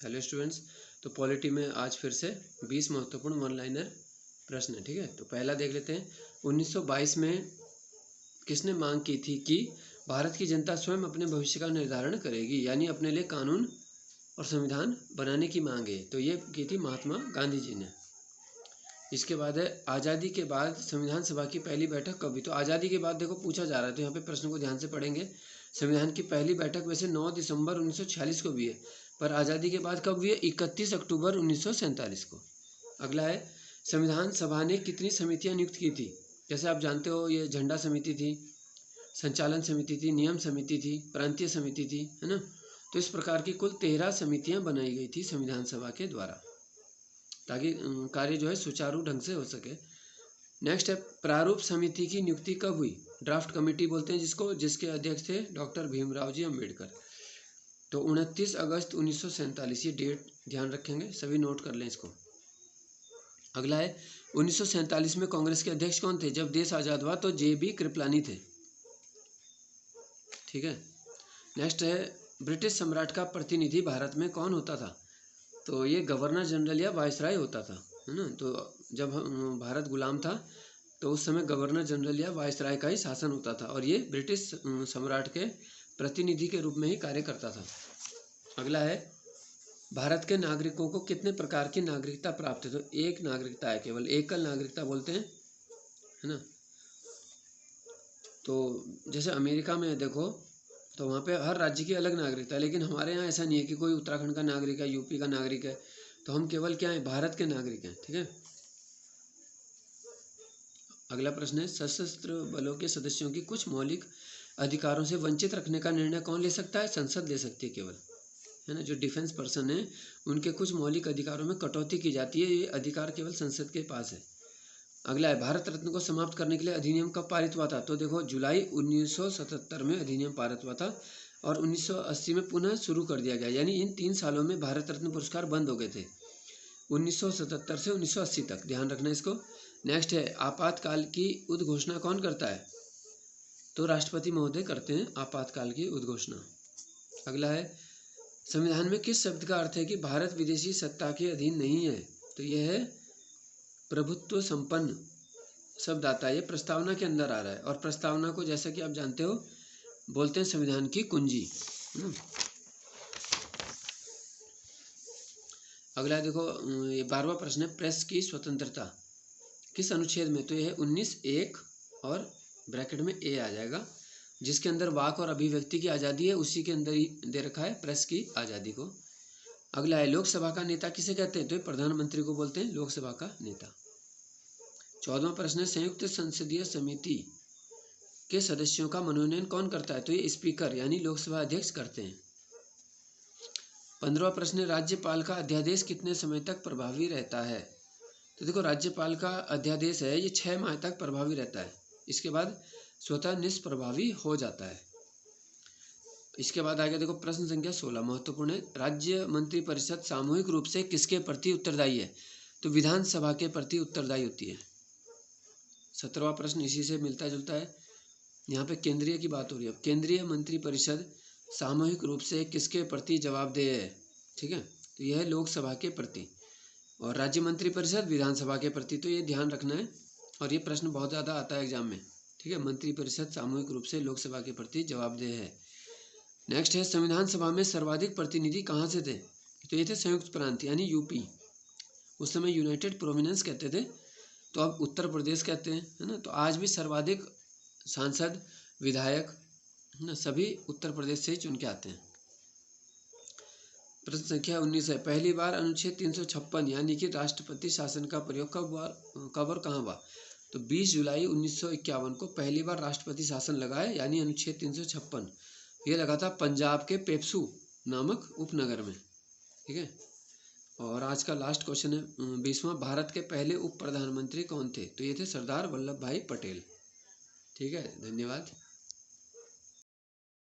Hello students, तो polity में आज फिर से 20 महत्वपूर्ण वन लाइनर प्रश्न है। ठीक है, तो पहला देख लेते हैं। 1922 में किसने मांग की थी कि भारत की जनता स्वयं अपने भविष्य का निर्धारण करेगी, यानी अपने लिए कानून और संविधान बनाने की मांग है। तो ये की थी महात्मा गांधी जी ने। इसके बाद है आज़ादी के बाद संविधान सभा की पहली बैठक कब हुई। तो आज़ादी के बाद देखो पूछा जा रहा है, तो यहाँ पे प्रश्न को ध्यान से पढ़ेंगे। संविधान की पहली बैठक वैसे 9 दिसंबर 1946 को भी है, पर आज़ादी के बाद कब हुई है? 31 अक्टूबर 1947 को। अगला है संविधान सभा ने कितनी समितियां नियुक्त की थी। जैसे आप जानते हो, ये झंडा समिति थी, संचालन समिति थी, नियम समिति थी, प्रांतीय समिति थी, है ना। तो इस प्रकार की कुल 13 समितियां बनाई गई थी संविधान सभा के द्वारा, ताकि कार्य जो है सुचारू ढंग से हो सके। नेक्स्ट है प्रारूप समिति की नियुक्ति कब हुई। ड्राफ्ट कमेटी बोलते हैं जिसको, जिसके अध्यक्ष थे डॉक्टर भीमराव जी अम्बेडकर। तो 29 अगस्त 1947, ये डेट ध्यान रखेंगे, सभी नोट कर लें इसको। अगला है 1947 में कांग्रेस के अध्यक्ष कौन थे। जब देश आज़ाद हुआ तो JB कृपलानी थे। ठीक है। नेक्स्ट है ब्रिटिश सम्राट का प्रतिनिधि भारत में कौन होता था। तो ये गवर्नर जनरल या वायसराय होता था, है ना। तो जब भारत गुलाम था तो उस समय गवर्नर जनरल या वायसराय का ही शासन होता था, और ये ब्रिटिश सम्राट के प्रतिनिधि के रूप में ही कार्य करता था। अगला है भारत के नागरिकों को कितने प्रकार की नागरिकता प्राप्त है। तो एक नागरिकता है, केवल एकल नागरिकता बोलते हैं, है ना। तो जैसे अमेरिका में देखो, तो वहाँ पे हर राज्य की अलग नागरिकता है, लेकिन हमारे यहाँ ऐसा नहीं है कि कोई उत्तराखंड का नागरिक है, यूपी का नागरिक है। तो हम केवल क्या है, भारत के नागरिक हैं। ठीक है। अगला प्रश्न है सशस्त्र बलों के सदस्यों की कुछ मौलिक अधिकारों से वंचित रखने का निर्णय कौन ले सकता है। संसद ले सकती है केवल, है ना। जो डिफेंस पर्सन है उनके कुछ मौलिक अधिकारों में कटौती की जाती है, ये अधिकार केवल संसद के पास है। अगला है भारत रत्न को समाप्त करने के लिए अधिनियम कब पारित हुआ था। तो देखो जुलाई 1977 में अधिनियम पारित हुआ था, और 1980 में पुनः शुरू कर दिया गया। यानी इन 3 सालों में भारत रत्न पुरस्कार बंद हो गए थे, 1977 से 1980 तक, ध्यान रखना इसको। नेक्स्ट है आपातकाल की उद्घोषणा कौन करता है। तो राष्ट्रपति महोदय करते हैं आपातकाल की उद्घोषणा। अगला है संविधान में किस शब्द का अर्थ है कि भारत विदेशी सत्ता के अधीन नहीं है। तो यह है प्रभुत्व संपन्न शब्द आता है, ये प्रस्तावना के अंदर आ रहा है, और प्रस्तावना को जैसा कि आप जानते हो बोलते हैं संविधान की कुंजी। अगला देखो, ये 12वां प्रश्न है प्रेस की स्वतंत्रता किस अनुच्छेद में। तो यह है 19(1) और ब्रैकेट में A आ जाएगा, जिसके अंदर वाक और अभिव्यक्ति की आज़ादी है, उसी के अंदर ही दे रखा है प्रेस की आज़ादी को। अगला है लोकसभा का नेता किसे कहते हैं। तो प्रधानमंत्री को बोलते हैं लोकसभा का नेता। 14वां प्रश्न है संयुक्त संसदीय समिति के सदस्यों का मनोनयन कौन करता है। तो ये स्पीकर यानी लोकसभा अध्यक्ष करते हैं। 15वां प्रश्न है राज्यपाल का अध्यादेश कितने समय तक प्रभावी रहता है। तो देखो राज्यपाल का अध्यादेश है ये 6 माह तक प्रभावी रहता है, इसके बाद स्वतः निष्प्रभावी हो जाता है। इसके बाद आगे देखो प्रश्न संख्या 16 महत्वपूर्ण है। राज्य मंत्री परिषद सामूहिक रूप से किसके प्रति उत्तरदायी है। तो विधानसभा के प्रति उत्तरदायी होती है। 17वां प्रश्न इसी से मिलता जुलता है, यहाँ पे केंद्रीय की बात हो रही है। केंद्रीय मंत्री परिषद सामूहिक रूप से किसके प्रति जवाबदेह है। ठीक है, तो यह है लोकसभा के प्रति, और राज्य मंत्री परिषद विधानसभा के प्रति। तो ये ध्यान रखना है, और ये प्रश्न बहुत ज़्यादा आता है एग्जाम में। ठीक है, मंत्री परिषद सामूहिक रूप से लोकसभा के प्रति जवाबदेह है। नेक्स्ट है संविधान सभा में सर्वाधिक प्रतिनिधि कहाँ से थे। तो ये थे संयुक्त प्रांत यानी यूपी, उस समय यूनाइटेड प्रोविंस कहते थे, तो अब उत्तर प्रदेश कहते हैं, है ना। तो आज भी सर्वाधिक सांसद विधायक, है ना, सभी उत्तर प्रदेश से ही चुन के आते हैं। प्रश्न संख्या 19 है पहली बार अनुच्छेद 356 यानी कि राष्ट्रपति शासन का प्रयोग कब और कहाँ हुआ। तो 20 जुलाई 1951 को पहली बार राष्ट्रपति शासन लगा है, यानी अनुच्छेद 356 ये लगा था पंजाब के पेप्सू नामक उपनगर में। ठीक है, और आज का लास्ट क्वेश्चन है 20वां भारत के पहले उप प्रधानमंत्री कौन थे। तो ये थे सरदार वल्लभ भाई पटेल। ठीक है, धन्यवाद।